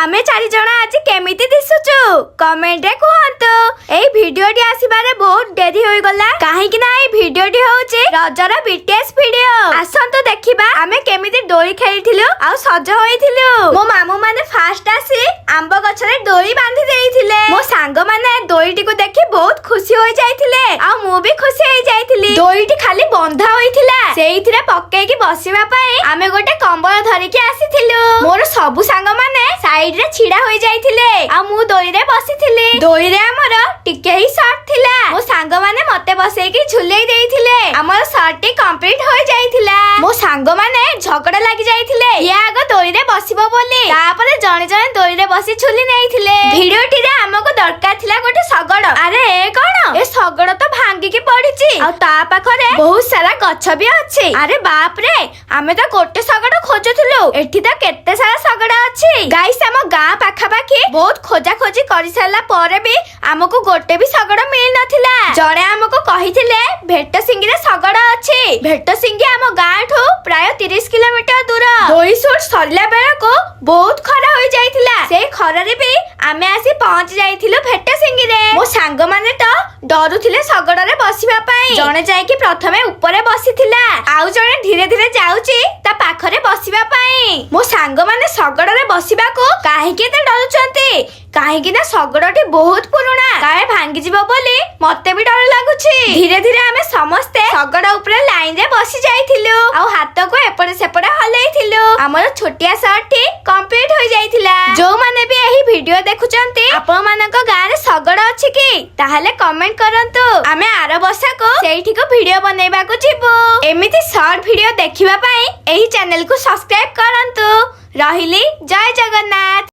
आमे चारि जण आज केमिति दिसुचु कमेंट रे कहंतु। एई वीडियोटी आसीबारे बहुत देरी होई गला काहे कि ना एई वीडियोटी होउची रजर बीटीएस वीडियो। आसंतु देखिबा आमे केमिति डोली खेलिथिलु आ सज होइथिलु। मो मामू माने फास्ट आसी आंब गछरे डोली बांधी देइथिले। मो सांग माने डोलीटी को देखि बहुत खुशी होई जाइथिले आ मु भी खुशी होई जाइथिली। डोलीटी खाली बंधा होइथिला सेइथिरे पक्के कि बसिबा पई आमे गोटे कंबल धरि के आसीथिलु। मोर सबु सांग माने साइड रे छिड़ा होई जाइथिले आ मु डोली रे बसिथिले। डोली रे हमर टिके ही शॉर्ट थिला। मो सांग माने मते बसै कि झुलेई देइथिले। हमर शॉर्ट टी कंप्लीट होई जाइथिला। मो सांग माने झगड़ा लागि जाइथिले या आगो डोली रे बसिबो बोली तापरे जणे जणे डोली रे बसी झुली नेइथिले। भिडियोटी रे हमको दरकार थिला गोटे सगड़। अरे ए कोन ए सगड़ तो भांगी के पड़िची आ ता पाखरे बहुत सारा गछ भी अछि। अरे बाप रे आमे तो गोटे सगड़ खोजुथुलु एठी तो केते सारा सगड़ अछि। गाइस हम गां पाखा पाखी बहुत खोजा खोजी करि साला परे भी हमको गोटे भी सगड़ मिल नथिला। जणे हमको कहिथिले भेट सिंगी रे सगड़ अछि। भेट सिंगी हम गां ठो प्राय 30 किलोमीटर दूर। दोई शूट सरला बेला को बहुत खरा होई जाइथिला। से खरा रे भी आमे आसी पहुंच जाइथिलु भेट सिंगी रे। मो सांग माने तो डरुथिले सगड़ रे बसिबा पई। जणे जाय कि प्रथमे ऊपर बसिथिला आउ जणे धीरे धीरे जाउची ता पाखरे बसिबा पई। मो सांग माने सगड़ रे बसिबा को काहे के ते डरुचंती काहे कि ना सगड़टी बहुत पुराना काहे भांगी जीवो बोली मते भी डर लागुची। धीरे धीरे आमे समस्ते सगड़ ऊपर लाइन रे बसि जाइथिलु आ हाथ को एपटे सेपटे हलेइथिलु। हमर छोटिया शॉर्ट कंप्लीट होई जाइथिला। जो माने भी एही वीडियो देखुचंती आपन मानक गां रे सगड़ अछि कि ताहाले कमेंट करंतु। आमे आरो बसा को सेठी को वीडियो बनैबा को जिवो। एमिति शॉर्ट वीडियो देखिबा पई एही चैनल को सब्सक्राइब करंतु। रहिली जय जगन्नाथ।